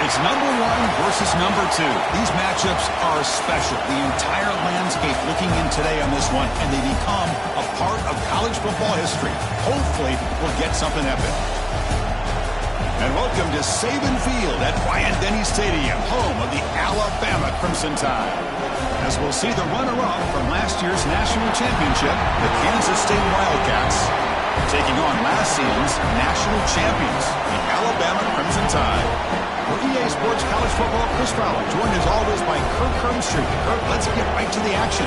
It's number one versus number two. These matchups are special. The entire landscape looking in today on this one, and they become a part of college football history. Hopefully, we'll get something epic. And welcome to Saban Field at Bryant-Denny Stadium, home of the Alabama Crimson Tide. As we'll see the runner-up from last year's national championship, the Kansas State Wildcats, taking on last season's national champions, the Alabama Crimson Tide. For EA Sports College Football, Chris Fowler, joined as always by Kirk Hermstreet. Kirk, let's get right to the action.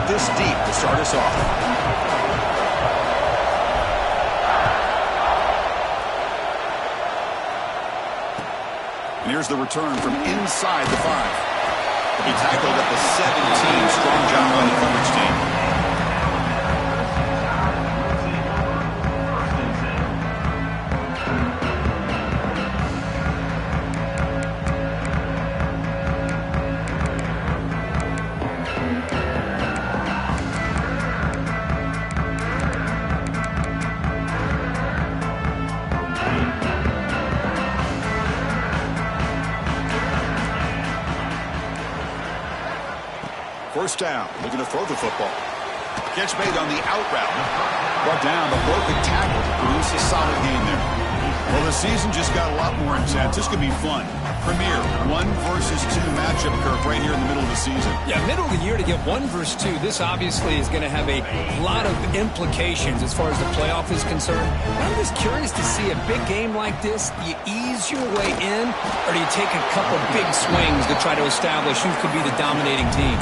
This deep to start us off. And here's the return from inside the 5. He tackled at the 17. Strong job by the coverage team. First down, looking to throw the football. Catch made on the out route. Brought down, but broken tackle to produce a solid gain there. Well, the season just got a lot more intense. This could be fun. Premier 1 versus 2 matchup, Kirk, right here in the middle of the season. Yeah, middle of the year to get 1 versus 2. This obviously is going to have a lot of implications as far as the playoff is concerned. I'm just curious to see a big game like this. Do you ease your way in, or do you take a couple big swings to try to establish who could be the dominating team?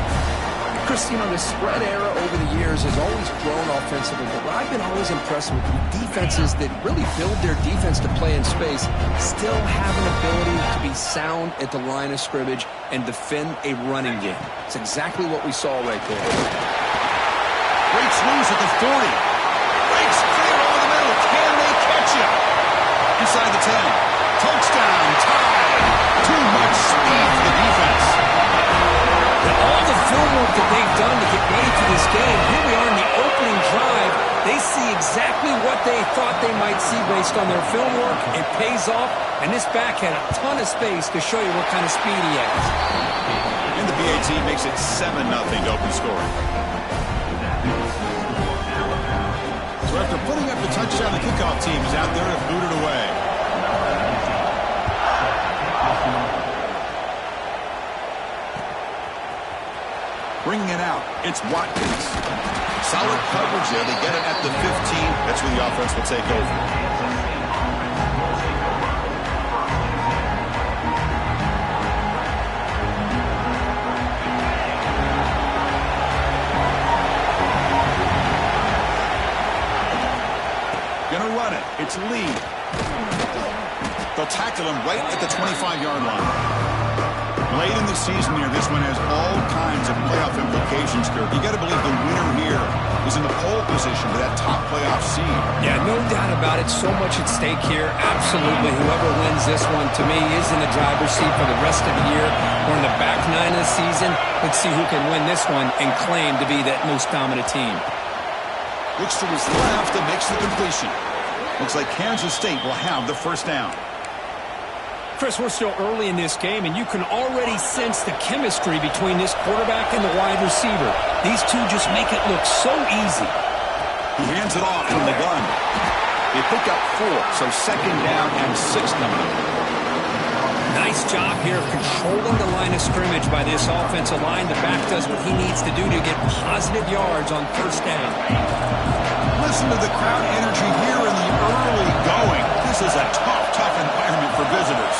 Chris, you know, the spread era over the years has always grown offensively, but what I've been always impressed with defenses that really build their defense to play in space still have an ability to be sound at the line of scrimmage and defend a running game. It's exactly what we saw right there. Breaks loose at the 40. Breaks clear over the middle. Can they catch him? Inside the 10. Touchdown, Tide. Too much speed for the defense. All the film work that they've done to get ready for this game, here we are in the opening drive. They see exactly what they thought they might see based on their film work. It pays off, and this back had a ton of space to show you what kind of speed he has. And the BAT makes it 7-0 to open scoring. So after putting up the touchdown, the kickoff team is out there to boot it away. Bringing it out, it's Watkins. Solid coverage there. They get it at the 15. That's where the offense will take over. Gonna run it. It's Lee. They'll tackle him right at the 25-yard line. Late in the season here, this one has all kinds of playoff implications, Kirk. You got to believe the winner here is in the pole position for that top playoff seed. Yeah, no doubt about it. So much at stake here. Absolutely. Whoever wins this one, to me, is in the driver's seat for the rest of the year. We're in the back nine of the season. Let's see who can win this one and claim to be that most dominant team. Looks to his left and makes the completion. Looks like Kansas State will have the first down. Chris, we're still early in this game, and you can already sense the chemistry between this quarterback and the wide receiver. These two just make it look so easy. He hands it off from the gun. They pick up 4, so second down and 6 coming up. Nice job here of controlling the line of scrimmage by this offensive line. The back does what he needs to do to get positive yards on first down. Listen to the crowd energy here in the early going. This is a tough environment for visitors.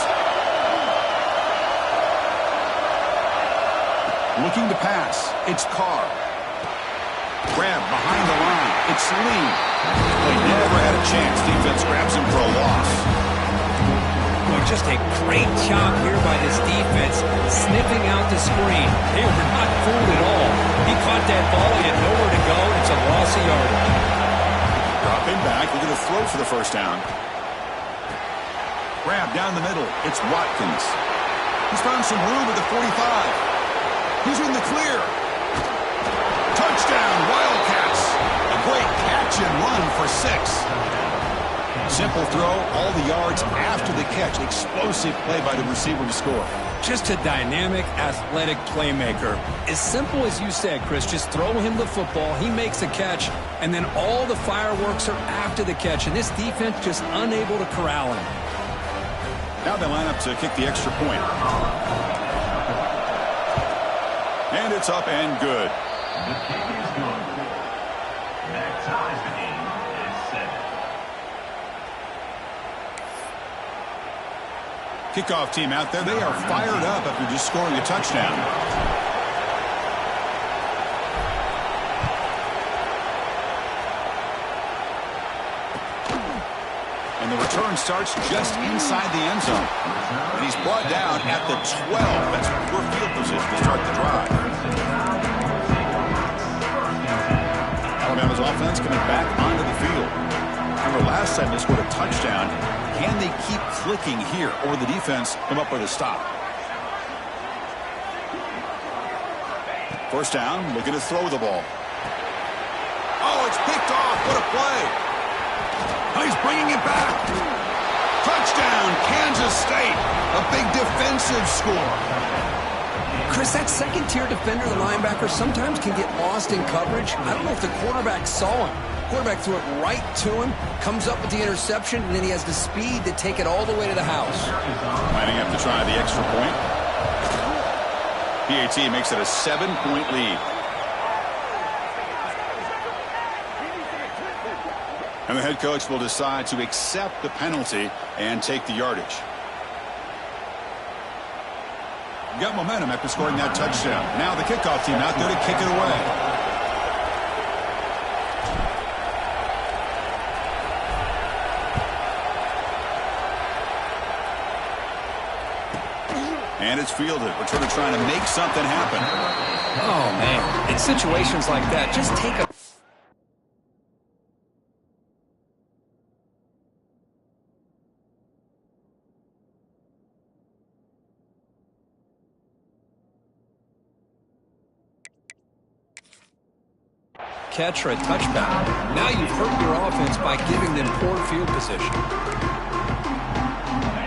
Looking to pass. It's Carr. Grab behind the line. It's Lee. They never had a chance. Defense grabs him for a loss. Well, just a great job here by this defense, sniffing out the screen. They were not fooled at all. He caught that ball. He had nowhere to go. It's a loss of yardage. Dropping back. We're going to throw for the first down. Grab down the middle. It's Watkins. He's found some room at the 45. He's in the clear. Touchdown, Wildcats. A great catch and run for 6. Simple throw, all the yards after the catch. Explosive play by the receiver to score. Just a dynamic, athletic playmaker. As simple as you said, Chris, just throw him the football, he makes a catch, and then all the fireworks are after the catch, and this defense just unable to corral him. Now they line up to kick the extra point. And it's up and good. The kick is good. That ties the game at 7. Kickoff team out there. They are fired up after just scoring a touchdown. And the return starts just inside the end zone. And he's brought down at the 12. That's poor field position to start the drive. Alabama's offense coming back onto the field. Remember, last time they scored a touchdown. Can they keep clicking here, or the defense come up with a stop? First down, looking to throw the ball. Oh, it's picked off. What a play. Oh, he's bringing it back. Touchdown, Kansas State. A big defensive score. Chris, that second-tier defender, the linebacker, sometimes can get lost in coverage. I don't know if the quarterback saw him. Quarterback threw it right to him, comes up with the interception, and then he has the speed to take it all the way to the house. Lining up to try the extra point. PAT makes it a 7-point lead. And the head coach will decide to accept the penalty and take the yardage. Got momentum after scoring that touchdown. Now the kickoff team out there to kick it away. And it's fielded. Returner trying to make something happen. Oh, man. In situations like that, just take a... catch or a touchback. Now you've hurt your offense by giving them poor field position.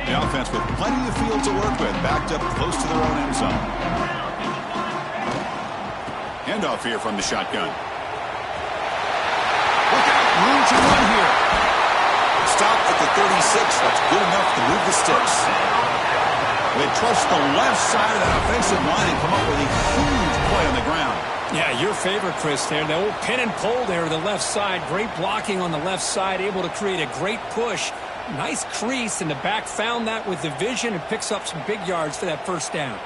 The offense with plenty of field to work with, backed up close to their own end zone. Handoff here from the shotgun. Look out, Room to run here. Stop at the 36. That's good enough to move the sticks. They trust the left side of that offensive line and come up with a huge play on the ground. Yeah, your favorite, Chris, there. The old pin and pull there to the left side. Great blocking on the left side, able to create a great push. Nice crease, and the back found that with the vision and picks up some big yards for that first down.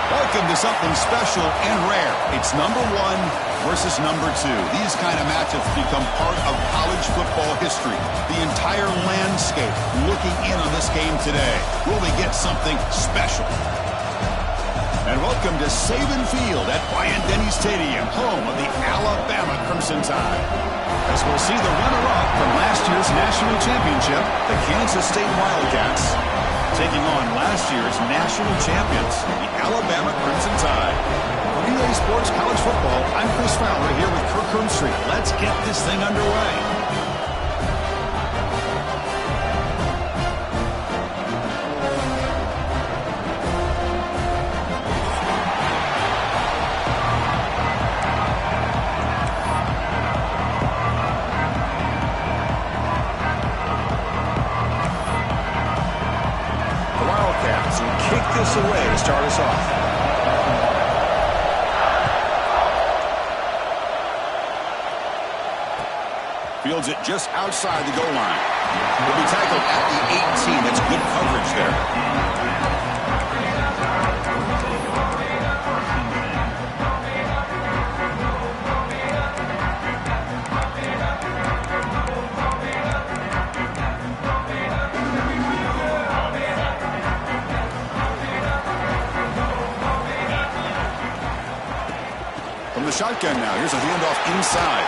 Welcome to something special and rare. It's number 1 versus number 2. These kind of matchups become part of college football history. The entire landscape looking in on this game today. Will they get something special? And welcome to Saban Field at Bryant-Denny Stadium, home of the Alabama Crimson Tide. As we'll see the runner-up from last year's national championship, the KState Wildcats, taking on last year's national champions, the Alabama Crimson Tide. For EA Sports College Football, I'm Chris Fowler here with Kirk Hermstreet. Let's get this thing underway. This away to start us off. Fields it just outside the goal line. Will be tackled at the 18. That's good coverage there. Shotgun now. Here's a handoff inside.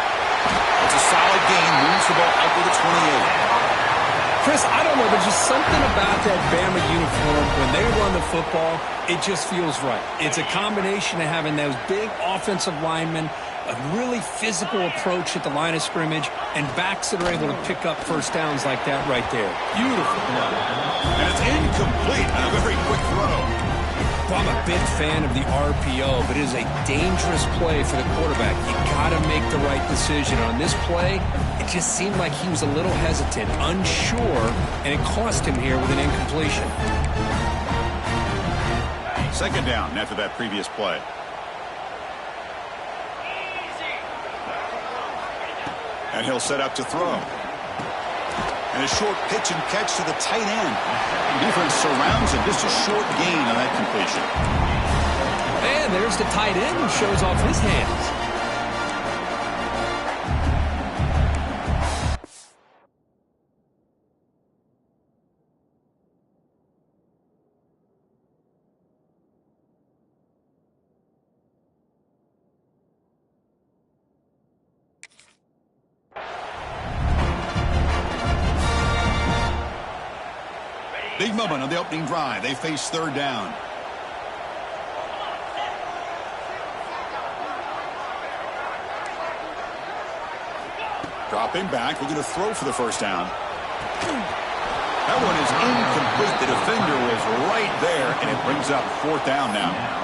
It's a solid gain. Moves the ball out to the 28. Chris, I don't know. There's just something about that Bama uniform. When they run the football, it just feels right. It's a combination of having those big offensive linemen, a really physical approach at the line of scrimmage, and backs that are able to pick up first downs like that right there. Beautiful. And it's incomplete on a very quick throw. Well, I'm a big fan of the RPO, but it is a dangerous play for the quarterback. You got to make the right decision. On this play, it just seemed like he was a little hesitant, unsure, and it cost him here with an incompletion. Second down after that previous play. And he'll set up to throw. And a short pitch and catch to the tight end. The defense surrounds him. Just a short gain on that completion. And there's the tight end who shows off his hands. Big moment on the opening drive. They face third down. Dropping back, looking to throw for the first down. That one is incomplete. The defender was right there, and it brings up fourth down now.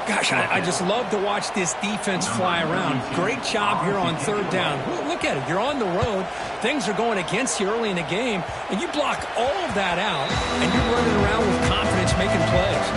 Gosh, I just love to watch this defense fly around. Great job here on third down. Look at it. You're on the road. Things are going against you early in the game, and you block all of that out, and you're running around with confidence making plays.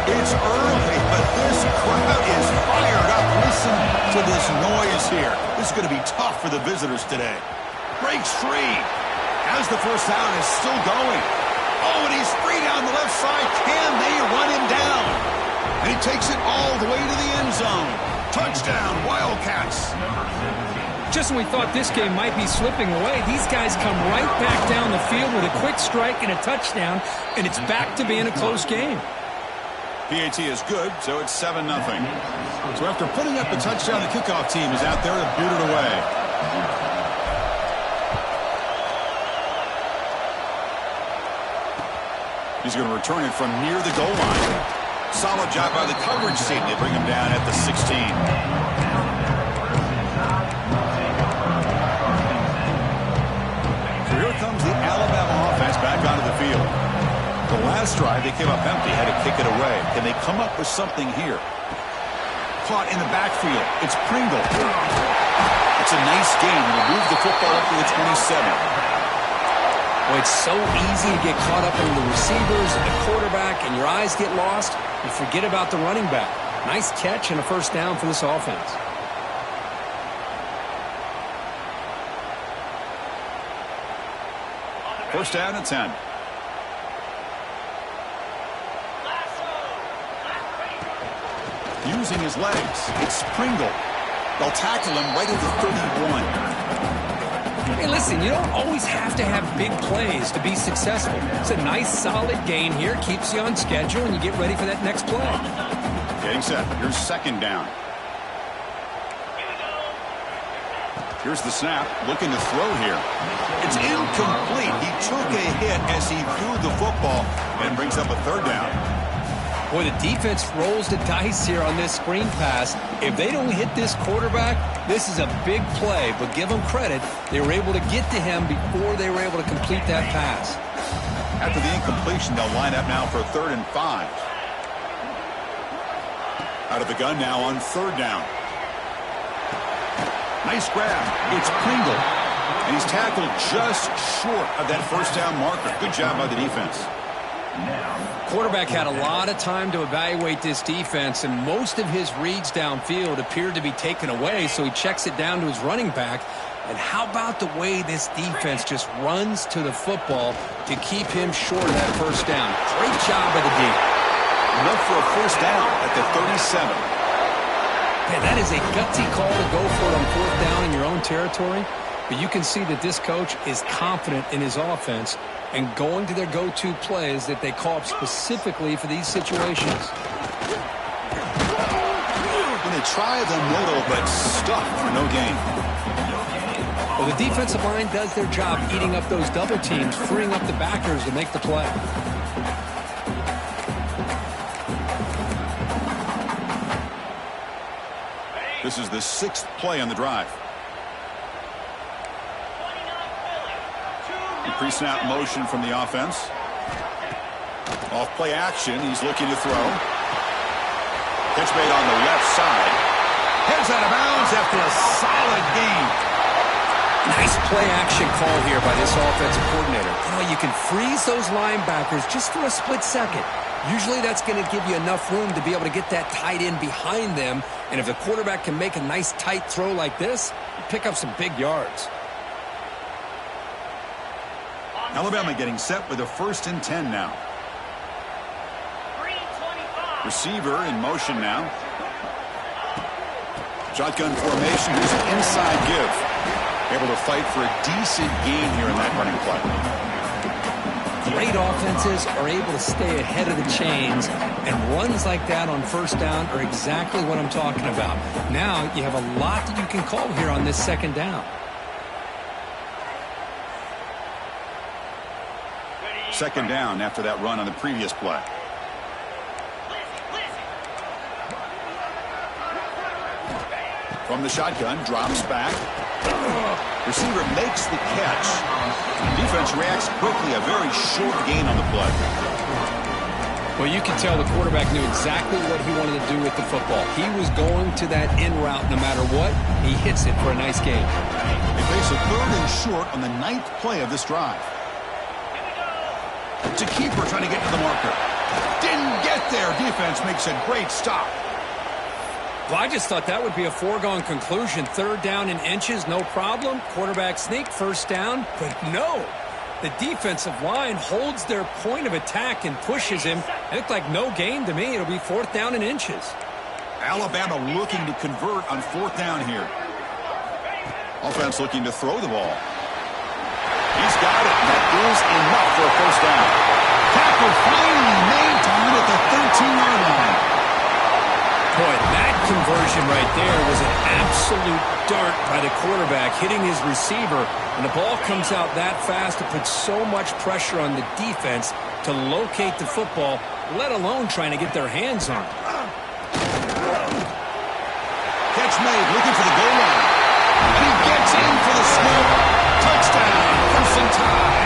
It's early, but this crowd is fired up. Listen to this noise here. This is going to be tough for the visitors today. Breaks free. Has the first down, is still going. Oh, and he's free down the left side. Can they run him down? And he takes it all the way to the end zone. Touchdown, Wildcats. Just when we thought this game might be slipping away, these guys come right back down the field with a quick strike and a touchdown, and it's back to being a close game. PAT is good, so it's 7-0. So after putting up the touchdown, the kickoff team is out there to boot it away. He's going to return it from near the goal line. Solid job by the coverage team. They bring him down at the 16. So here comes the Alabama offense back onto the field. The last drive, they came up empty, had to kick it away. Can they come up with something here? Caught in the backfield. It's Pringle. It's a nice game. We'll move the football up to the 27. Well, it's so easy to get caught up in the receivers and the quarterback, and your eyes get lost. You forget about the running back. Nice catch and a first down for this offense. First down at 10. Using his legs. It's Pringle. They'll tackle him right at the 31. Hey, listen, you don't always have to have big plays to be successful. It's a nice, solid gain here. Keeps you on schedule, and you get ready for that next play. Getting set. Here's second down. Here's the snap. Looking to throw here. It's incomplete. He took a hit as he threw the football and brings up a third down. Boy, the defense rolls the dice here on this screen pass. If they don't hit this quarterback, this is a big play. But give them credit. They were able to get to him before they were able to complete that pass. After the incompletion, they'll line up now for 3rd and 5. Out of the gun now on 3rd down. Nice grab. It's Pringle. And he's tackled just short of that first down marker. Good job by the defense. Quarterback had a lot of time to evaluate this defense, and most of his reads downfield appeared to be taken away, so he checks it down to his running back. And how about the way this defense just runs to the football to keep him short of that first down? Great job by the D. Enough for a first down at the 37. Man, that is a gutsy call to go for it on 4th down in your own territory. But you can see that this coach is confident in his offense and going to their go-to plays that they call up specifically for these situations. And they try the middle, but stuck for no gain. Well, the defensive line does their job eating up those double teams, freeing up the backers to make the play. This is the 6th play on the drive. Pre-snap motion from the offense. Off play action. He's looking to throw. Catch made on the left side. Heads out of bounds after a solid gain. Nice play action call here by this offensive coordinator. You can freeze those linebackers just for a split second. Usually that's going to give you enough room to be able to get that tight end behind them. And if the quarterback can make a nice tight throw like this, you pick up some big yards. Alabama getting set with a 1st and 10 now. Receiver in motion now. Shotgun formation. Here's an inside give. Able to fight for a decent gain here in that running play. Great offenses are able to stay ahead of the chains, and runs like that on 1st down are exactly what I'm talking about. Now you have a lot that you can call here on this 2nd down. 2nd down after that run on the previous play. From the shotgun, drops back. Receiver makes the catch. Defense reacts quickly. A very short gain on the play. Well, you can tell the quarterback knew exactly what he wanted to do with the football. He was going to that in route no matter what. He hits it for a nice gain. They face a 3rd and short on the 9th play of this drive. To keeper trying to get to the marker. Didn't get there. Defense makes a great stop. Well, I just thought that would be a foregone conclusion. 3rd down in inches, no problem. Quarterback sneak, 1st down. But no, the defensive line holds their point of attack and pushes him. It looked like no gain to me. It'll be 4th down in inches. Alabama looking to convert on 4th down here. Offense looking to throw the ball. He's got it. That is enough for a 1st down. Tackle finally made to win at the 13-yard line. Boy, that conversion right there was an absolute dart by the quarterback, hitting his receiver. And the ball comes out that fast, it puts so much pressure on the defense to locate the football, let alone trying to get their hands on it. Catch made, looking for the goal line. And he gets in for the scoop. Touchdown, 1st and 10.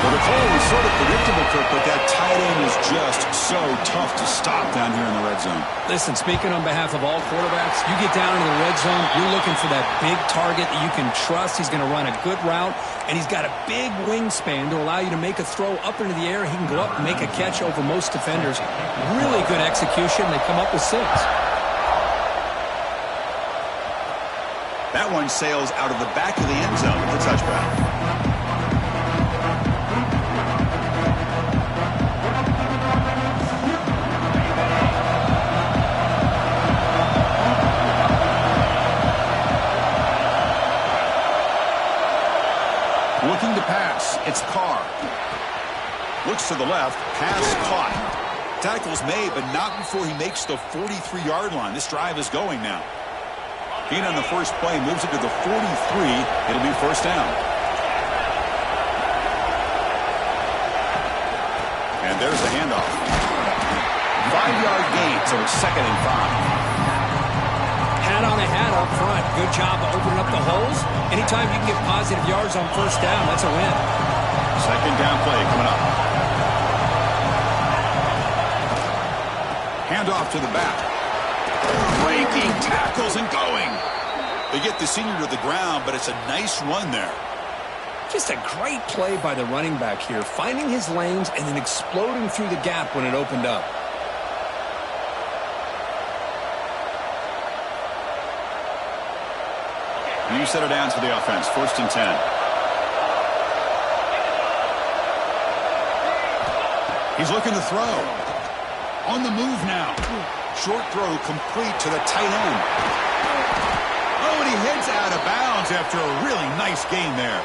Well, the call was sort of predictable, Kirk, but that tight end is just so tough to stop down here in the red zone. Listen, speaking on behalf of all quarterbacks, you get down into the red zone, you're looking for that big target that you can trust. He's going to run a good route, and he's got a big wingspan to allow you to make a throw up into the air. He can go up and make a catch over most defenders. Really good execution. They come up with 6. That one sails out of the back of the end zone with a touchback. Looking to pass. It's Carr. Looks to the left. Pass caught. Tackle's made, but not before he makes the 43-yard line. This drive is going now. Gain on the first play moves it to the 43. It'll be 1st down. And there's the handoff. 5-yard gain, so it's 2nd and 5. Hat on a hat up front. Good job of opening up the holes. Anytime you can get positive yards on 1st down, that's a win. 2nd down play coming up. Handoff to the back. Breaking tackles and going. They get the senior to the ground, but it's a nice run there. Just a great play by the running back here, finding his lanes and then exploding through the gap when it opened up. New set of downs for the offense. 1st and 10. He's looking to throw. On the move now. Short throw complete to the tight end. Oh, and he heads out of bounds after a really nice gain there.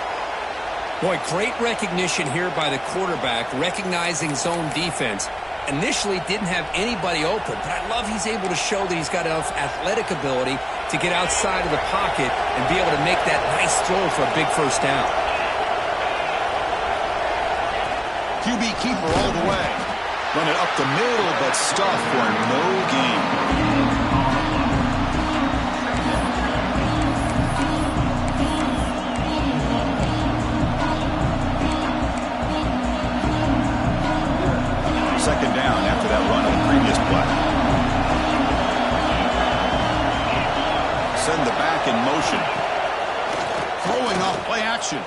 Boy, great recognition here by the quarterback, recognizing zone defense. Initially didn't have anybody open, but I love he's able to show that he's got enough athletic ability to get outside of the pocket and be able to make that nice throw for a big 1st down. QB keeper all the way. Run it up the middle, but stuff for no gain. throwing off play action.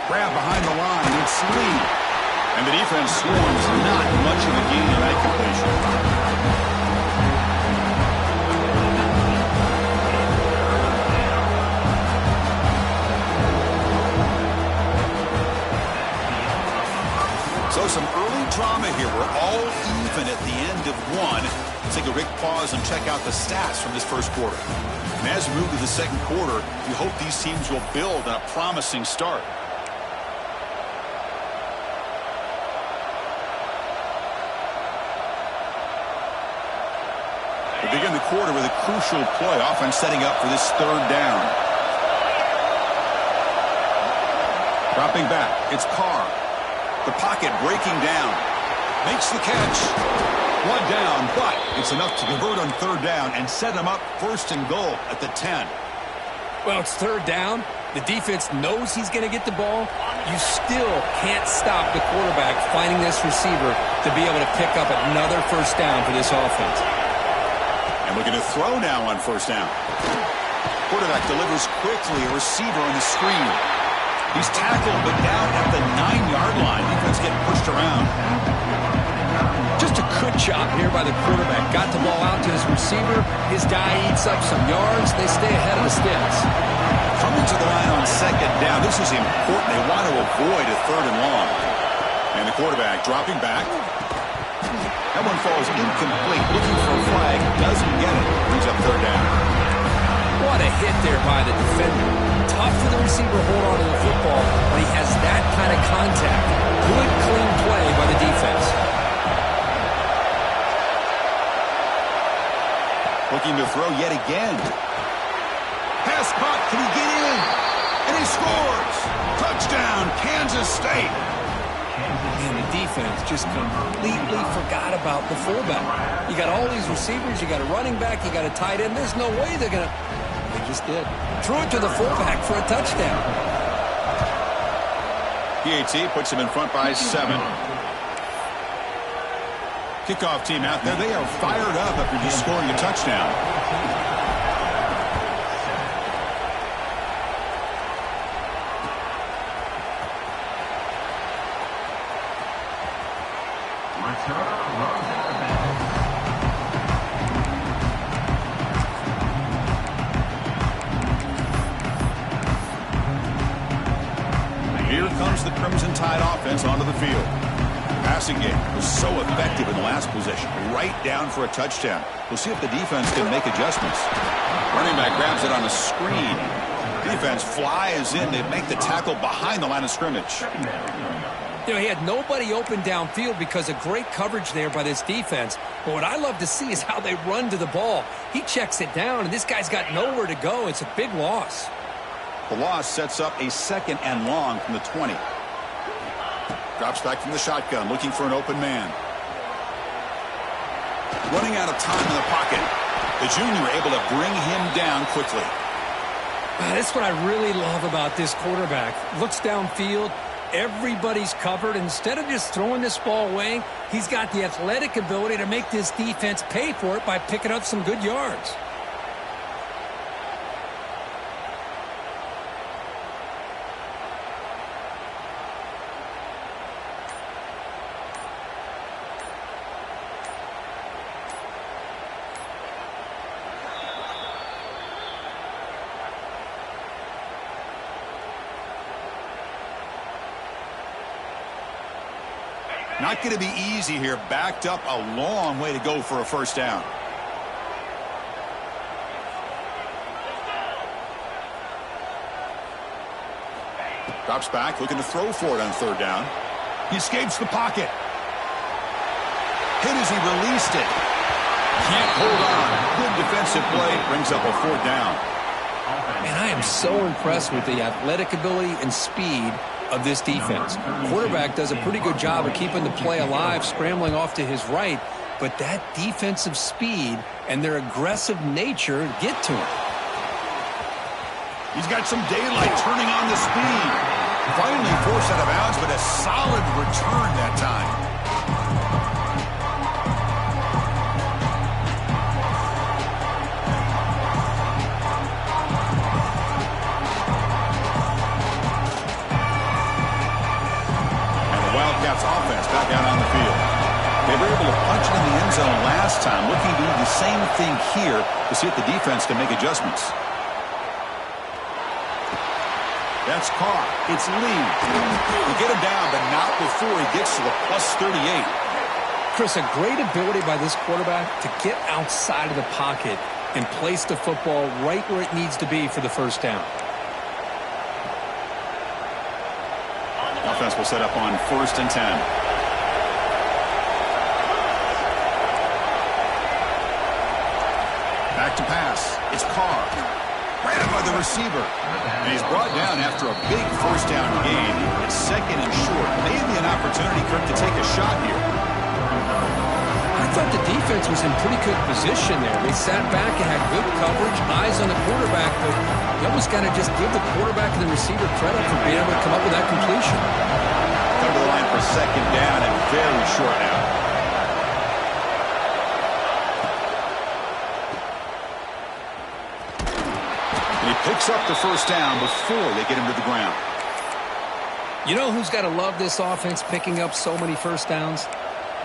Grab behind the line. It's Lee. And the defense swarms. Not much of a gain on that completion. So some early drama here. We're all even at the end of one. Let's take a quick pause and check out the stats from this first quarter. And as we move to the second quarter, we hope these teams will build on a promising start. We begin the quarter with a crucial play, offense setting up for this third down. Dropping back, it's Carr. The pocket breaking down. Makes the catch. One down, but it's enough to convert on third down and set him up first and goal at the 10. Well, it's third down. The defense knows he's going to get the ball. You still can't stop the quarterback finding this receiver to be able to pick up another first down for this offense. And looking to throw now on first down. Quarterback delivers quickly, a receiver on the screen. He's tackled, but down at the 9-yard line. Defense getting pushed around. Just a good job here by the quarterback. Got the ball out to his receiver. His guy eats up some yards. They stay ahead of the sticks. Coming to the line on second down. This is important. They want to avoid a third and long. And the quarterback dropping back. That one falls incomplete. Looking for a flag. Doesn't get it. Brings up third down. What a hit there by the defender. Tough for the receiver to hold on to the football when he has that kind of contact. Good, clean play by the defense. Looking to throw yet again. Pass caught. Can he get in? And he scores. Touchdown, Kansas State. And the defense just completely forgot about the fullback. You got all these receivers. You got a running back. You got a tight end. There's no way they're going to... They just did. Threw it to the fullback for a touchdown. PAT puts him in front by 7. Kickoff team out there. They are fired up after just scoring a touchdown. Here comes the Crimson Tide offense onto the field. Passing game was so effective in the last possession. Right down for a touchdown. We'll see if the defense can make adjustments. Running back grabs it on a screen. Defense flies in. They make the tackle behind the line of scrimmage. You know, he had nobody open downfield because of great coverage there by this defense. But what I love to see is how they run to the ball. He checks it down, and this guy's got nowhere to go. It's a big loss. The loss sets up a second and long from the 20. Drops back from the shotgun, looking for an open man. Running out of time in the pocket. The junior able to bring him down quickly. That's what I really love about this quarterback. Looks downfield. Everybody's covered. Instead of just throwing this ball away, he's got the athletic ability to make this defense pay for it by picking up some good yards. Not going to be easy here. Backed up a long way to go for a first down. Drops back, looking to throw for it on third down. He escapes the pocket. Hit as he released it. Can't hold on. Good defensive play. Brings up a fourth down. And I am so impressed with the athletic ability and speed of this defense. Quarterback does a pretty good job of keeping the play alive, scrambling off to his right, but that defensive speed and their aggressive nature get to him. He's got some daylight turning on the speed. Finally forced out of bounds, but a solid return that time. Wildcats offense back out on the field. They were able to punch it in the end zone last time, looking to do the same thing here to see if the defense can make adjustments. That's Carr. It's Lee. He'll get him down, but not before he gets to the +38. Chris, a great ability by this quarterback to get outside of the pocket and place the football right where it needs to be for the first down. Offense will set up on 1st and 10. Back to pass. It's Carr. Ran by the receiver. And he's brought down after a big first down gain. It's 2nd and short. Maybe an opportunity, Kirk, to take a shot here. I thought the defense was in pretty good position there. They sat back and had good coverage, eyes on the quarterback, but you almost got to just give the quarterback and the receiver credit for being able to come up with that completion. Come to the line for 2nd down and very short now. He picks up the first down before they get him to the ground. You know who's got to love this offense picking up so many first downs?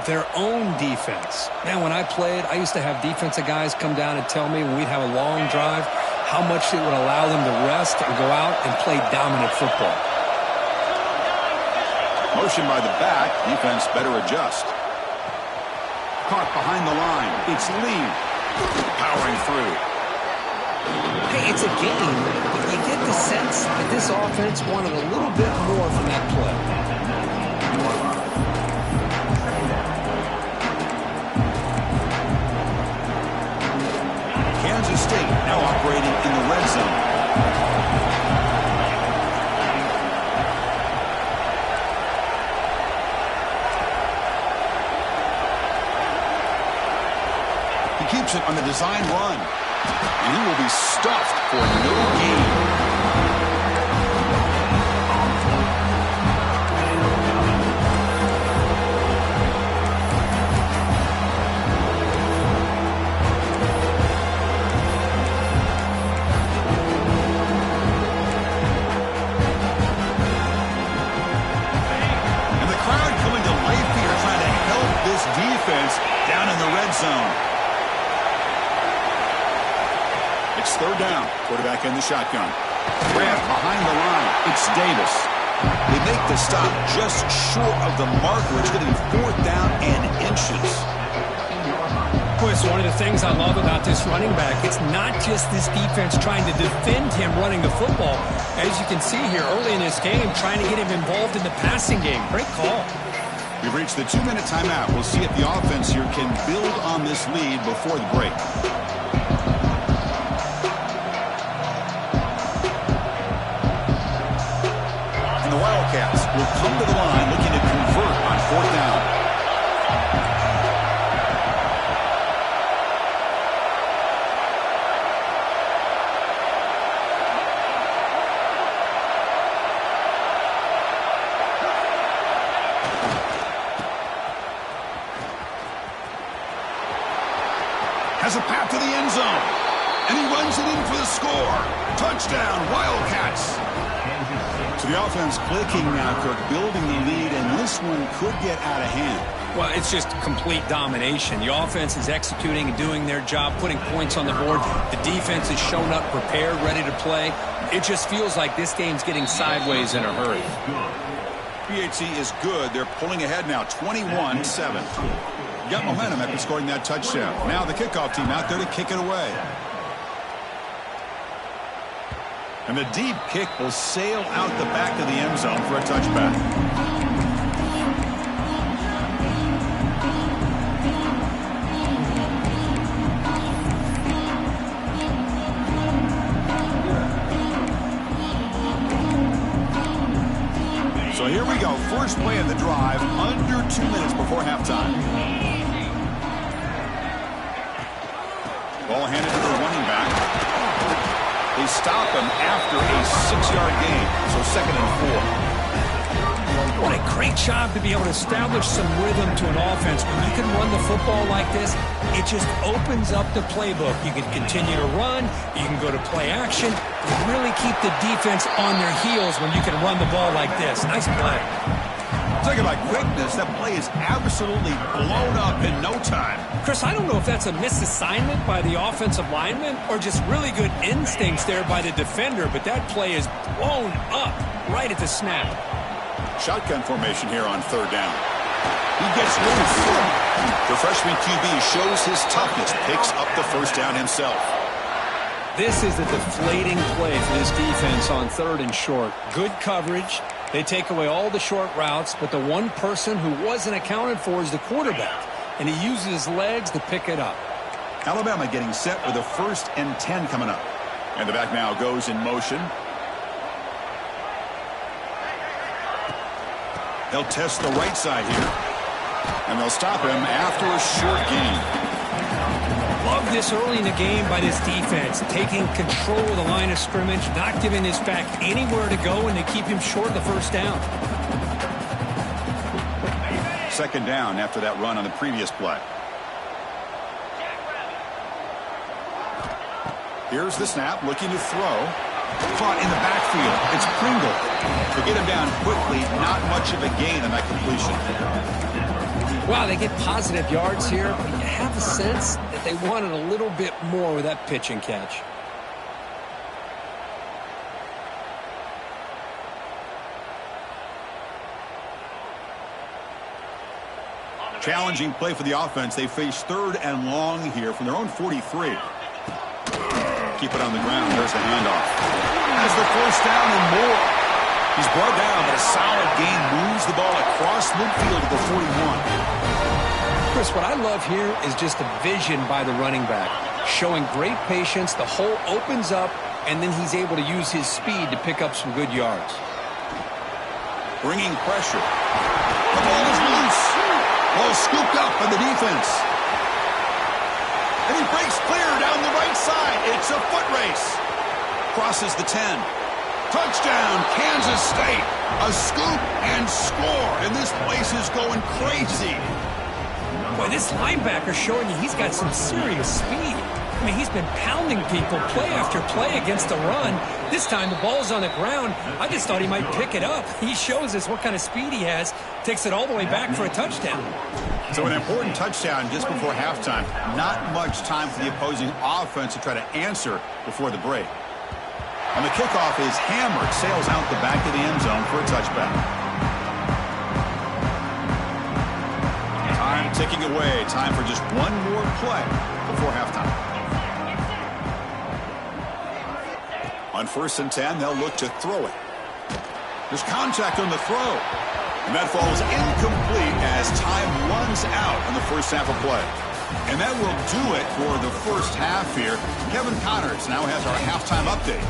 Their own defense. Man, when I played, I used to have defensive guys come down and tell me when we'd have a long drive how much it would allow them to rest and go out and play dominant football. Motion by the back. Defense better adjust. Caught behind the line. It's Lee. Powering through. Hey, it's a game, but you get the sense that this offense wanted a little bit more from that play. KState now operating in the red zone. He keeps it on the design run. And he will be stuffed for no gain. And the crowd coming to life here, trying to help this defense down in the red zone. It's 3rd down. Quarterback in the shotgun. Grant behind the line. It's Davis. They make the stop just short of the marker. It's going to be 4th down and inches. Chris, one of the things I love about this running back, it's not just this defense trying to defend him running the football. As you can see here early in this game, trying to get him involved in the passing game. Great call. We've reached the 2-minute timeout. We'll see if the offense here can build on this lead before the break. The Wildcats will come to the line looking to convert on 4th down. Has a path to the end zone. And he runs it in for the score. Touchdown, Wildcats. So the offense clicking now, Kirk, building the lead, and this one could get out of hand. Well, it's just complete domination. The offense is executing and doing their job, putting points on the board. The defense is shown up, prepared, ready to play. It just feels like this game's getting sideways in a hurry. PHC is good. They're pulling ahead now, 21-7. Got momentum after scoring that touchdown. Now the kickoff team out there to kick it away. And the deep kick will sail out the back of the end zone for a touchback. So here we go. First play of the drive, under 2 minutes before halftime. Ball handed to the running back. They stop him after a 6-yard gain, so 2nd and 4. What a great job to be able to establish some rhythm to an offense. When you can run the football like this, it just opens up the playbook. You can continue to run, you can go to play action, and really keep the defense on their heels when you can run the ball like this. Nice play. Talk about quickness. That play is absolutely blown up in no time. Chris, I don't know if that's a misassignment by the offensive lineman or just really good instincts there by the defender, but that play is blown up right at the snap. Shotgun formation here on third down. He gets loose. The freshman QB shows his toughness, picks up the first down himself. This is a deflating play for this defense on third and short. Good coverage. They take away all the short routes, but the one person who wasn't accounted for is the quarterback, and he uses his legs to pick it up. Alabama getting set with a 1st and 10 coming up. And the back now goes in motion. They'll test the right side here. And they'll stop him after a short gain. Love this early in the game by this defense, taking control of the line of scrimmage, not giving this back anywhere to go, and they keep him short of the first down. 2nd down after that run on the previous play. Here's the snap, looking to throw. Caught in the backfield. It's Pringle. To get him down quickly, not much of a gain on that completion. Wow, they get positive yards here, but you have a sense that they wanted a little bit more with that pitch and catch. Challenging play for the offense. They face 3rd and long here from their own 43. Keep it on the ground. There's the handoff. Has the 1st down and more. He's brought down, but a solid gain moves the ball across midfield to the 41. Chris, what I love here is just the vision by the running back. Showing great patience, the hole opens up, and then he's able to use his speed to pick up some good yards. Bringing pressure. The ball is loose. Ball scooped up by the defense. And he breaks clear down the right side. It's a foot race. Crosses the 10. Touchdown, Kansas State. A scoop and score. And this place is going crazy. Boy, this linebacker showing you he's got some serious speed. I mean, he's been pounding people play after play against the run. This time the ball's on the ground. I just thought he might pick it up. He shows us what kind of speed he has. Takes it all the way back for a touchdown. So an important touchdown just before halftime. Not much time for the opposing offense to try to answer before the break. And the kickoff is hammered. Sails out the back of the end zone for a touchback. Time ticking away. Time for just one more play before halftime. On 1st and 10, they'll look to throw it. There's contact on the throw. And that falls incomplete as time runs out on the first half of play. And that will do it for the first half here. Kevin Connors now has our halftime update.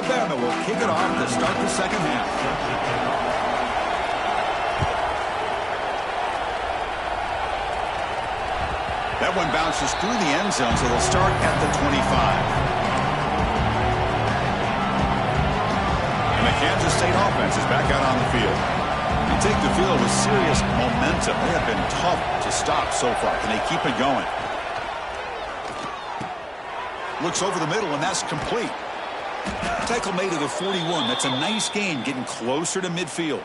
Bama will kick it off to start the second half. That one bounces through the end zone, so they'll start at the 25. And the Kansas State offense is back out on the field. They take the field with serious momentum. They have been tough to stop so far. Can they keep it going? Looks over the middle, and that's complete. Tackle made to the 41. That's a nice gain, getting closer to midfield.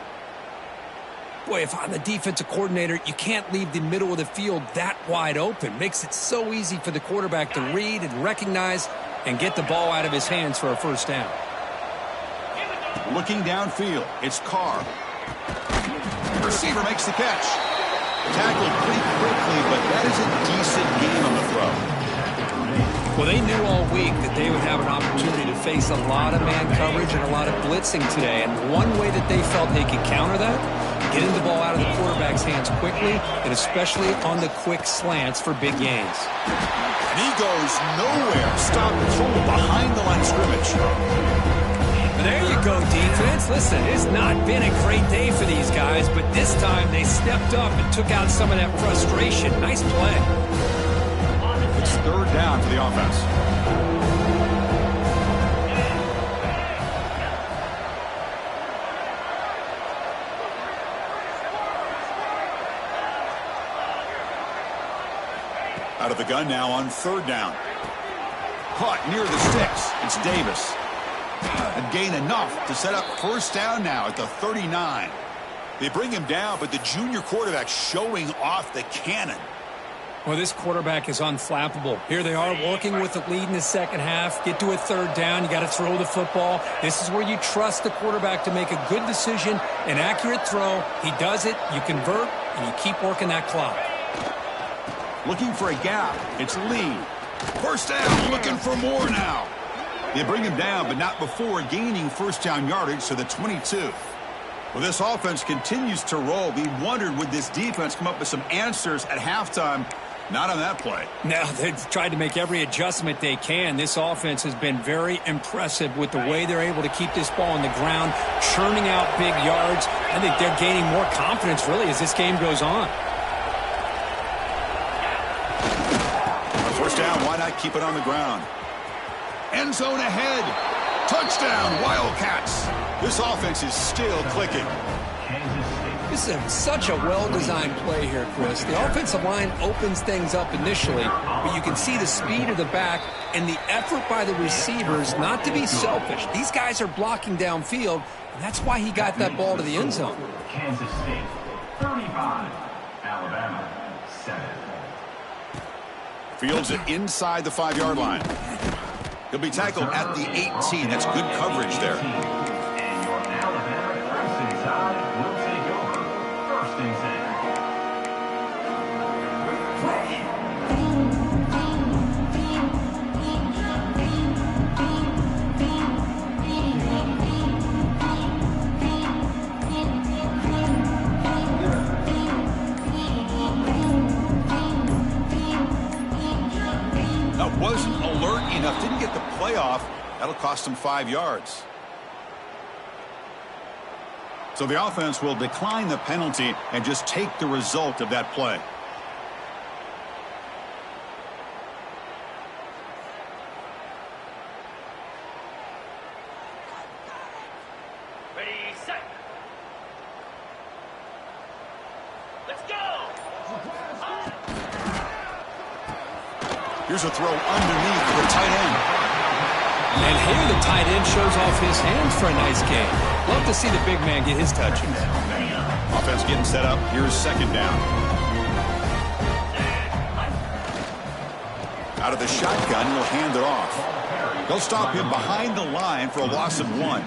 Boy, if I'm the defensive coordinator, you can't leave the middle of the field that wide open. Makes it so easy for the quarterback to read and recognize and get the ball out of his hands for a first down. Looking downfield, it's Carr. The receiver makes the catch. Tackled pretty quickly, but that is a decent gain on the throw. Well, they knew all week that they would have an opportunity to face a lot of man coverage and a lot of blitzing today. And one way that they felt they could counter that, getting the ball out of the quarterback's hands quickly, and especially on the quick slants for big gains. And he goes nowhere. Stop cold behind the line of scrimmage. There you go, defense. Listen, it's not been a great day for these guys, but this time they stepped up and took out some of that frustration. Nice play. It's third down for the offense. Out of the gun now on third down. Caught near the sticks. It's Davis. A gain enough to set up first down now at the 39. They bring him down, but the junior quarterback showing off the cannon. Well, this quarterback is unflappable. Here they are working with the lead in the second half. Get to a third down. You got to throw the football. This is where you trust the quarterback to make a good decision, an accurate throw. He does it. You convert, and you keep working that clock. Looking for a gap. It's Lee. First down, looking for more now. They bring him down, but not before gaining first down yardage to the 22. Well, this offense continues to roll. We wondered, would this defense come up with some answers at halftime? Not on that play. No, they've tried to make every adjustment they can. This offense has been very impressive with the way they're able to keep this ball on the ground, churning out big yards. I think they're gaining more confidence, really, as this game goes on. First down, why not keep it on the ground? End zone ahead. Touchdown, Wildcats. This offense is still clicking. This is such a well-designed play here, Chris. The offensive line opens things up initially, but you can see the speed of the back and the effort by the receivers not to be selfish. These guys are blocking downfield, and that's why he got that ball to the end zone. Kansas State, 35. Alabama, 7. Fields it inside the 5-yard line. He'll be tackled at the 18. That's good coverage there. And your Alabama Crimson Tide will take over first and 10. Wasn't alert enough, didn't get the playoff. That'll cost him 5 yards. So the offense will decline the penalty and just take the result of that play. Ready, set. Let's go. Here's a throw underneath for the tight end. And here the tight end shows off his hands for a nice game. Love to see the big man get his touches. Offense getting set up. Here's second down. Out of the shotgun, he'll hand it off. They'll stop him behind the line for a loss of 1.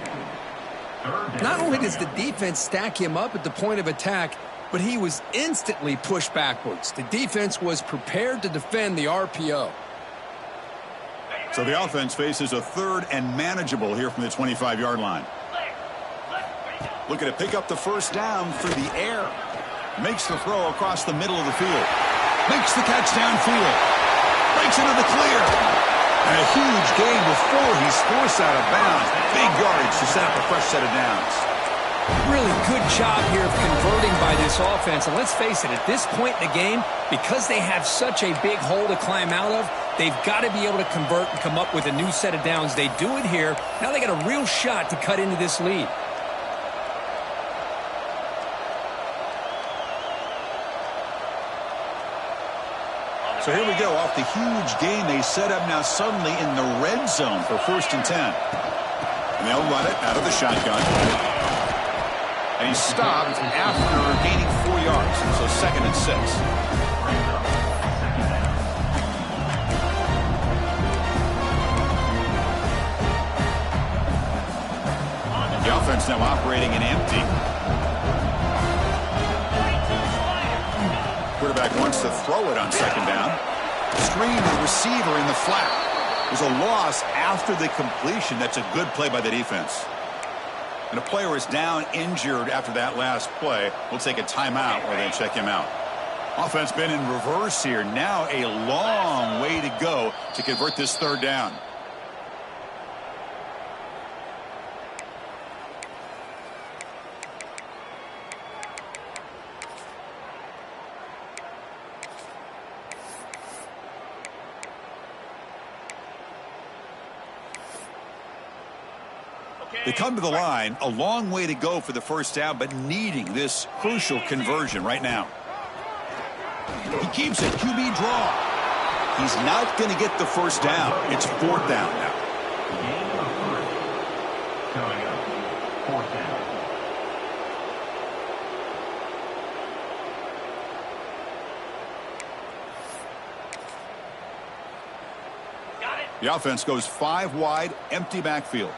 Not only does the defense stack him up at the point of attack, but he was instantly pushed backwards. The defense was prepared to defend the RPO. So the offense faces a third and manageable here from the 25-yard line. Looking to pick up the first down through the air. Makes the throw across the middle of the field. Makes the catch downfield. Breaks into the clear. And a huge gain before he's forced out of bounds. Big yardage to set up a fresh set of downs. Really good job here of converting by this offense. And let's face it, at this point in the game, because they have such a big hole to climb out of, they've got to be able to convert and come up with a new set of downs. They do it here. Now they got a real shot to cut into this lead. So here we go, off the huge gain they set up now suddenly in the red zone for first and 10. And they'll run it out of the shotgun. And he's stopped after gaining 4 yards. So second and 6. The offense now operating in empty. Quarterback wants to throw it on second down. Screen to the receiver in the flat. There's a loss after the completion. That's a good play by the defense. And a player is down injured after that last play. We'll take a timeout or then check him out. Offense been in reverse here. Now a long way to go to convert this third down. They come to the line, a long way to go for the first down, but needing this crucial conversion right now. He keeps it, QB draw. He's not going to get the first down. It's fourth down now. Game number 3. Coming up, fourth down. Got it. The offense goes 5 wide, empty backfield.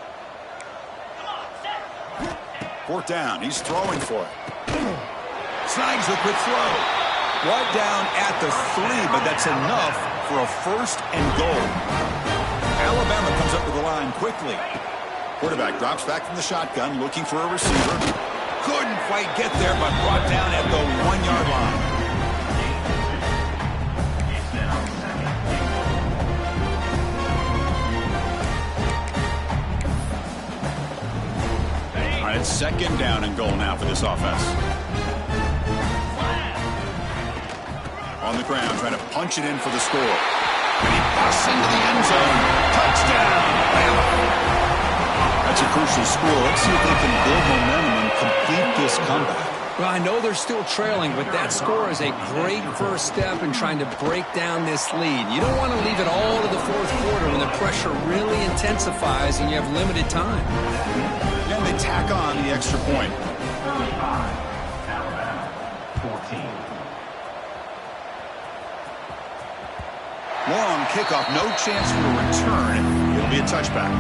Fourth down, he's throwing for it. Snags the quick throw. Brought down at the 3, but that's enough for a first and goal. Alabama comes up to the line quickly. Quarterback drops back from the shotgun, looking for a receiver. Couldn't quite get there, but brought down at the 1-yard line. It's now second. All right, it's second down and goal now for this offense. On the ground, trying to punch it in for the score. And he busts into the end zone. Touchdown, Bama. That's a crucial score. Let's see if they can build momentum and complete this comeback. Well, I know they're still trailing, but that score is a great first step in trying to break down this lead. You don't want to leave it all to the fourth quarter when the pressure really intensifies and you have limited time. And they tack on the extra point. 35. Alabama, 14. Long kickoff, no chance for a return. It'll be a touchback.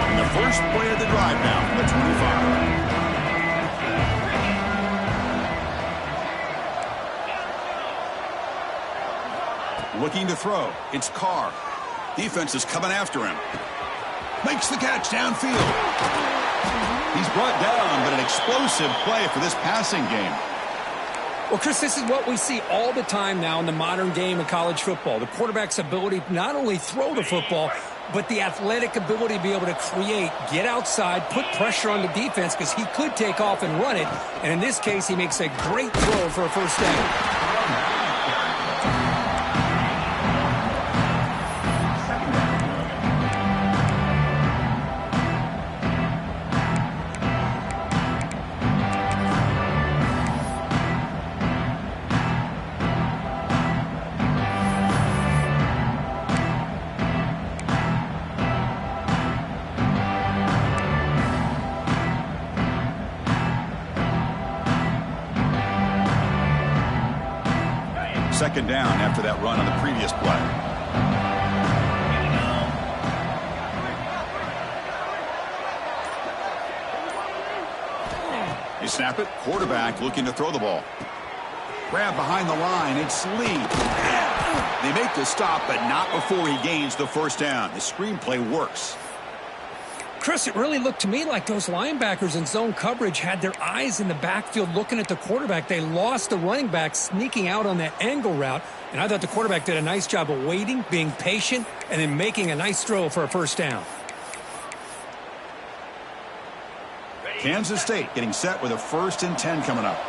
And the first play of the drive now from the 25. Looking to throw. It's Carr. Defense is coming after him. Makes the catch downfield. He's brought down, but an explosive play for this passing game. Well, Chris, this is what we see all the time now in the modern game of college football. The quarterback's ability to not only throw the football, but the athletic ability to be able to create, get outside, put pressure on the defense because he could take off and run it. And in this case, he makes a great throw for a first down. Second down after that run on the previous play. You snap it. Quarterback looking to throw the ball. Grab behind the line. It's Lee. They make the stop, but not before he gains the first down. The screenplay works. Chris, it really looked to me like those linebackers in zone coverage had their eyes in the backfield looking at the quarterback. They lost the running back sneaking out on that angle route, and I thought the quarterback did a nice job of waiting, being patient, and then making a nice throw for a first down. Kansas State getting set with a 1st and 10 coming up.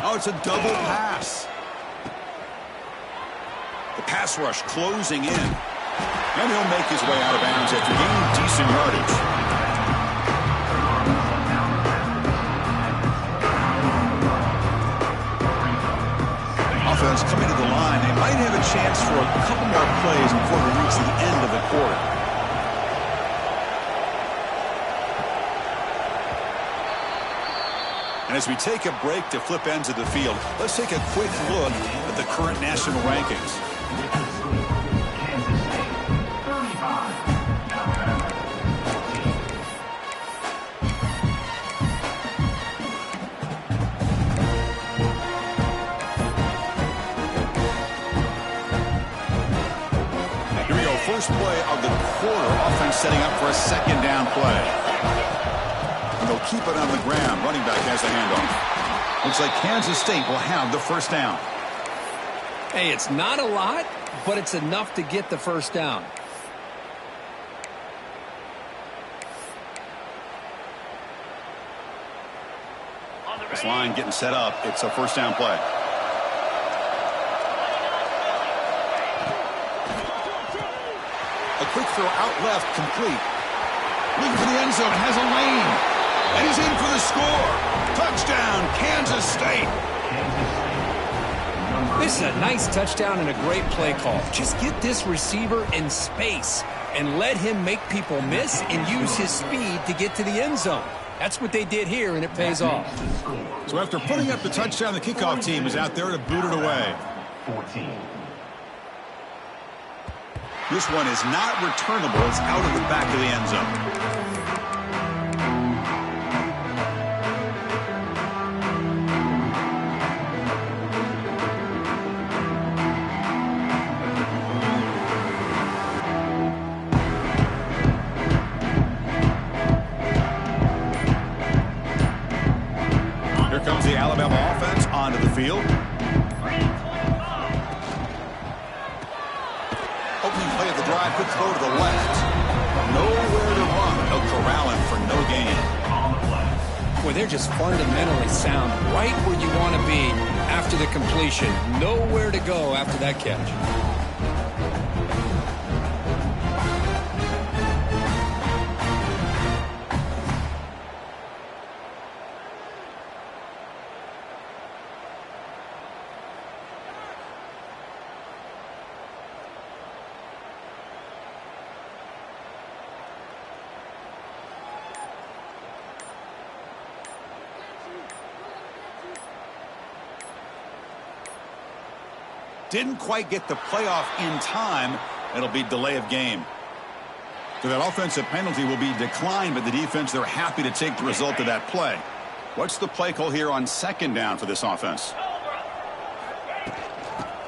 Oh, it's a double pass. The pass rush closing in. And he'll make his way out of bounds after gaining decent yardage. Offense coming to the line. They might have a chance for a couple more plays before we reach the end of the quarter. And as we take a break to flip ends of the field, let's take a quick look at the current national rankings. first play of the quarter. Offense setting up for a second down play. And they'll keep it on the ground. Running back has the handoff. Looks like Kansas State will have the first down. Hey, it's not a lot, but it's enough to get the first down. This line getting set up. It's a first down play. A quick throw out left, complete. Looking for the end zone, has a lane. And he's in for the score. Touchdown, Kansas State. This is a nice touchdown and a great play call. Just get this receiver in space and let him make people miss and use his speed to get to the end zone. That's what they did here, and it pays off. So after putting up the touchdown, the kickoff team is out there to boot it away. 14. This one is not returnable. It's out of the back of the end zone. Here comes the Alabama offense onto the field. Opening play of the drive, quick throw to the left. Nowhere to run. They'll corral him for no gain. Boy, they're just fundamentally sound, right where you want to be after the completion. Nowhere to go after that catch. Didn't quite get the playoff in time. It'll be delay of game. So that offensive penalty will be declined, but the defense, they're happy to take the result of that play. What's the play call here on second down for this offense?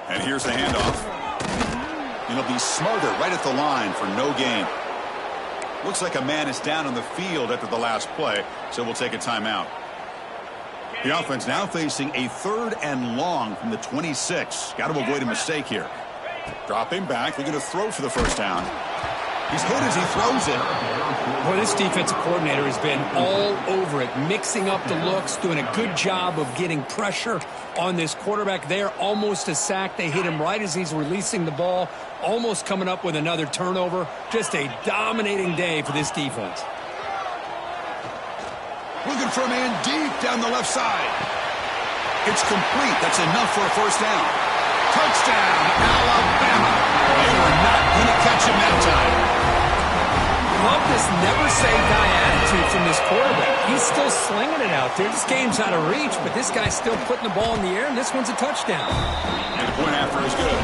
And here's the handoff. And it'll be smothered right at the line for no gain. Looks like a man is down on the field after the last play, so we'll take a timeout. The offense now facing a 3rd and long from the 26. Got to avoid a mistake here. Dropping back, looking to throw for the first down. He's hit as he throws it. Boy, this defensive coordinator has been all over it, mixing up the looks, doing a good job of getting pressure on this quarterback there. Almost a sack. They hit him right as he's releasing the ball, almost coming up with another turnover. Just a dominating day for this defense. Looking for a man deep down the left side. It's complete. That's enough for a first down. Touchdown, Alabama. They were not going to catch him that time. Love this never-say-die attitude from this quarterback. He's still slinging it out there. This game's out of reach, but this guy's still putting the ball in the air, and this one's a touchdown. And the point after is good.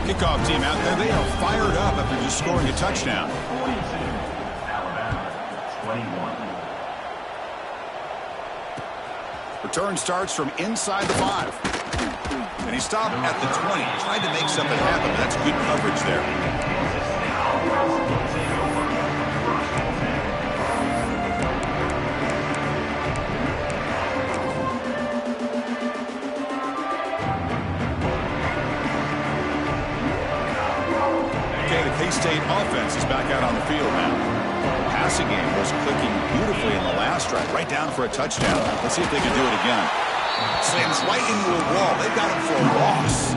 Kickoff team out there. They are fired up after just scoring a touchdown. 21. Return starts from inside the 5. And he stopped at the 20. Tried to make something happen, but that's good coverage there. Okay, the KState offense is back out on the field now. Passing game was clicking beautifully in the last drive, right down for a touchdown. Let's see if they can do it again. Slams right into a wall. They've got him for a loss.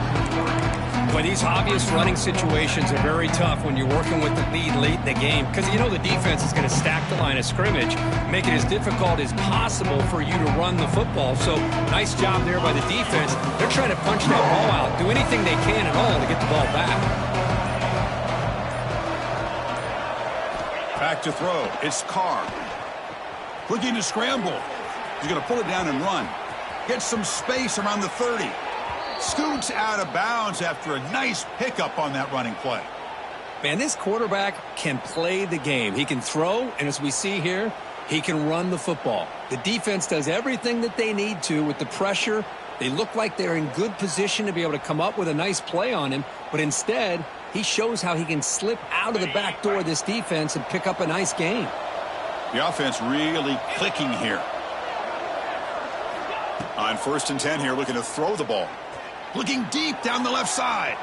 Boy, these obvious running situations are very tough when you're working with the lead late in the game, because you know the defense is going to stack the line of scrimmage, make it as difficult as possible for you to run the football. So nice job there by the defense. They're trying to punch that ball out, do anything they can at all to get the ball back. Back to throw. It's Carr. Looking to scramble. He's going to pull it down and run. Get some space around the 30. Scoots out of bounds after a nice pickup on that running play. Man, this quarterback can play the game. He can throw, and as we see here, he can run the football. The defense does everything that they need to with the pressure They look like they're in good position to be able to come up with a nice play on him, but instead, he shows how he can slip out of the back door of this defense and pick up a nice gain. The offense really clicking here. On 1st and 10 here, looking to throw the ball. Looking deep down the left side.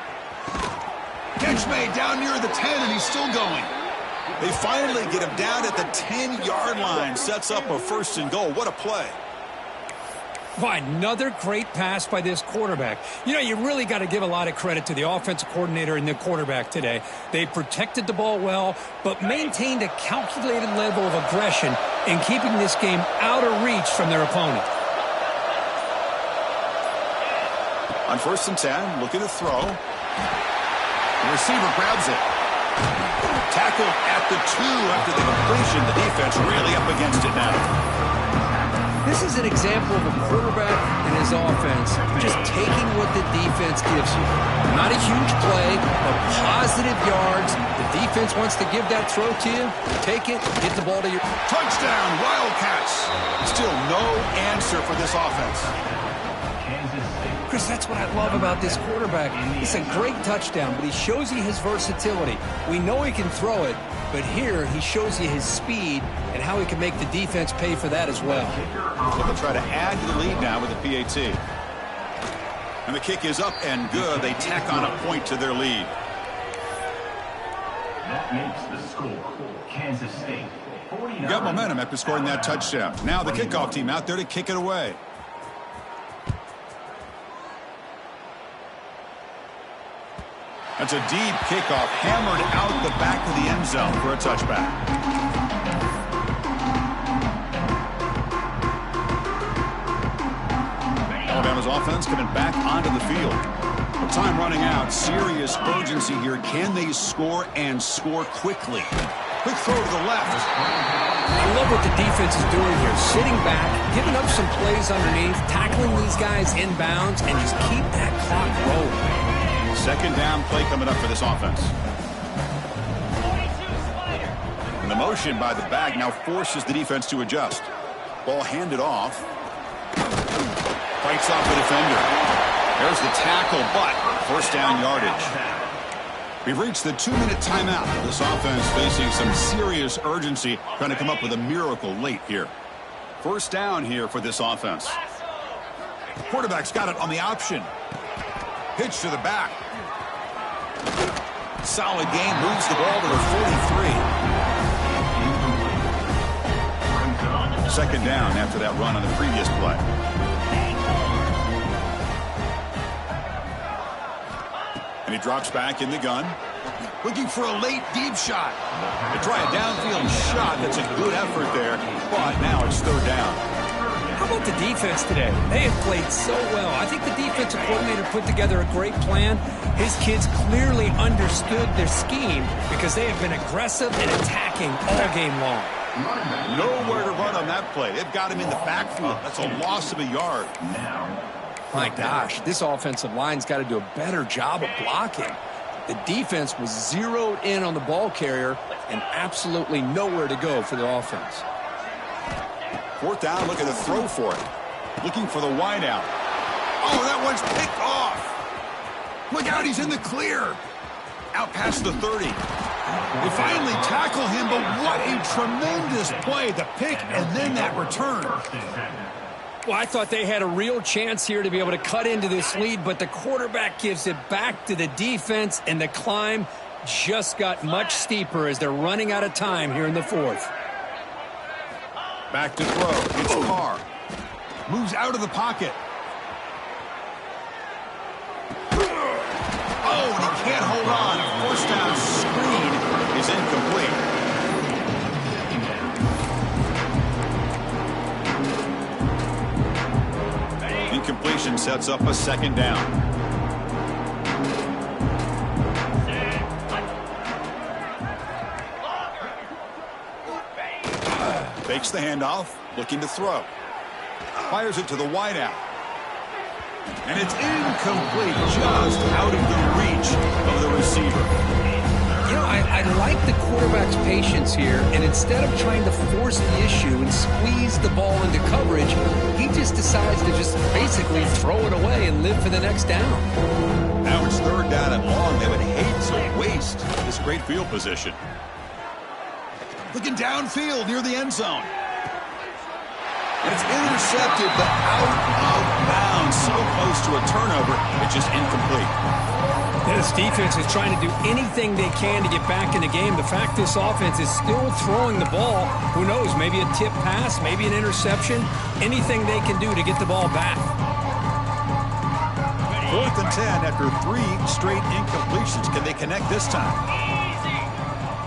Catch made down near the 10, and he's still going. They finally get him down at the 10-yard line. Sets up a 1st and goal. What a play. Why, another great pass by this quarterback. You know, you really got to give a lot of credit to the offensive coordinator and the quarterback today. They protected the ball well, but maintained a calculated level of aggression in keeping this game out of reach from their opponent. On 1st and 10, looking to throw. The receiver grabs it. Tackle at the 2 after the completion. The defense really up against it now. This is an example of a quarterback and his offense just taking what the defense gives you. Not a huge play, but positive yards. The defense wants to give that throw to you. Take it, get the ball to your... Touchdown, Wildcats. Still no answer for this offense. Chris, that's what I love about this quarterback. It's a great touchdown, but he shows you his versatility. We know he can throw it, but here he shows you his speed and how he can make the defense pay for that as well. So they'll try to add to the lead now with the PAT. And the kick is up and good. They tack on a point to their lead. That makes the score. Kansas State. You got momentum after scoring that touchdown. Now the kickoff team out there to kick it away. That's a deep kickoff, hammered out the back of the end zone for a touchback. Alabama's offense coming back onto the field. With time running out, serious urgency here. Can they score and score quickly? Quick throw to the left. I love what the defense is doing here. Sitting back, giving up some plays underneath, tackling these guys inbounds, and just keep that clock rolling. 2nd down play coming up for this offense. And the motion by the back now forces the defense to adjust. Ball handed off. Fights off the defender. There's the tackle, but 1st down yardage. We've reached the 2-minute timeout. This offense facing some serious urgency, trying to come up with a miracle late here. 1st down here for this offense. Quarterback's got it on the option. Pitch to the back. Solid game, moves the ball to the 43. 2nd down after that run on the previous play. And he drops back in the gun. Looking for a late deep shot. They try a downfield shot. That's a good effort there. But now it's 3rd down. How about the defense today? They have played so well. I think the defensive coordinator put together a great plan. His kids clearly understood their scheme because they have been aggressive and attacking all game long. Nowhere to run on that play. They've got him in the backfield. That's a loss of a yard. My gosh, this offensive line's got to do a better job of blocking. The defense was zeroed in on the ball carrier and absolutely nowhere to go for the offense. 4th down, looking to throw for it. Looking for the wideout. Oh, that one's picked off. Look out, he's in the clear. Out past the 30. They finally tackle him, but what a tremendous play. The pick and then that return. Well, I thought they had a real chance here to be able to cut into this lead, but the quarterback gives it back to the defense, and the climb just got much steeper as they're running out of time here in the 4th. Back to throw. It's Carr. Moves out of the pocket. Oh, and he can't hold on. A 1st down screen is incomplete. Incompletion sets up a 2nd down. Fakes the handoff, looking to throw. Fires it to the wideout. And it's incomplete, just out of the reach of the receiver. You know, I like the quarterback lacks patience here, and instead of trying to force the issue and squeeze the ball into coverage, he just decides to just basically throw it away and live for the next down. Now it's third down and long. They would hate to waste this great field position. Looking downfield near the end zone. And it's intercepted, but out of bounds. So close to a turnover, it's just incomplete. This defense is trying to do anything they can to get back in the game. The fact this offense is still throwing the ball, who knows, maybe a tip pass, maybe an interception, anything they can do to get the ball back. 4th and 10 after 3 straight incompletions. Can they connect this time?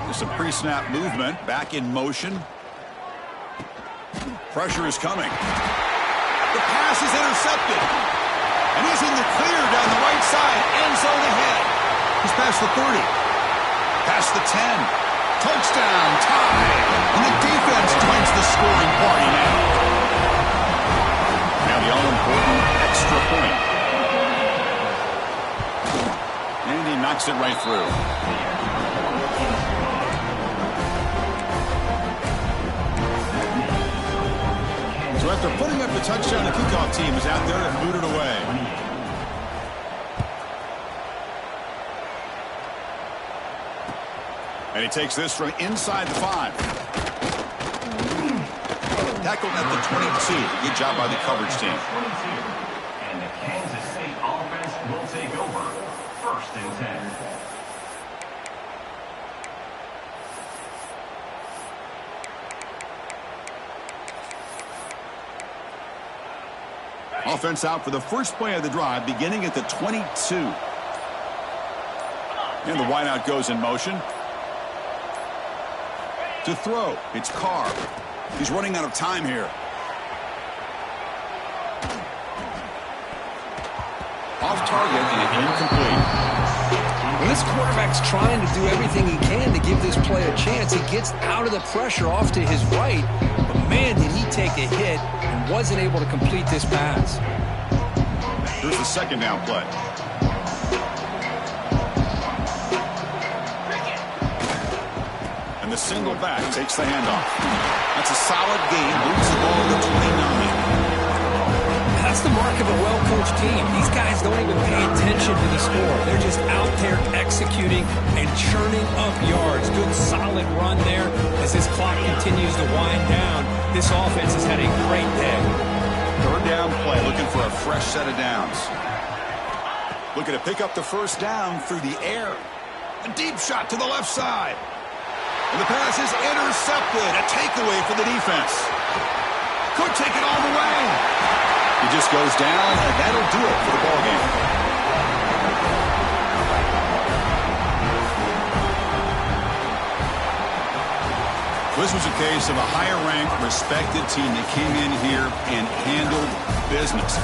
There's some pre-snap movement, back in motion. Pressure is coming. The pass is intercepted. And he's in the clear down the right side. End zone ahead. He's past the 30. Past the 10. Touchdown. Tie. And the defense joins the scoring party now. Now the all-important extra point. And he knocks it right through. So after putting up the touchdown, the kickoff team is out there to boot it away. And he takes this from inside the 5. Tackled at the 22. Good job by the coverage team. 22. And the Kansas State offense will take over. 1st and 10. Offense out for the first play of the drive, beginning at the 22. And the wideout goes in motion. To throw, it's Carr. He's running out of time here. Off target and incomplete. When this quarterback's trying to do everything he can to give this play a chance, he gets out of the pressure off to his right. But man, did he take a hit and wasn't able to complete this pass. Here's the second down play. And the single back takes the handoff. That's a solid gain. Moves the ball to 29. That's the mark of a well-coached team. These guys don't even pay attention to the score. They're just out there executing and churning up yards. Good, solid run there as this clock continues to wind down. This offense has had a great day. Third down play, looking for a fresh set of downs. Looking to pick up the first down through the air. A deep shot to the left side. And the pass is intercepted. A takeaway for the defense. Could take it all the way. He just goes down, and that'll do it for the ballgame. This was a case of a higher-ranked, respected team that came in here and handled business.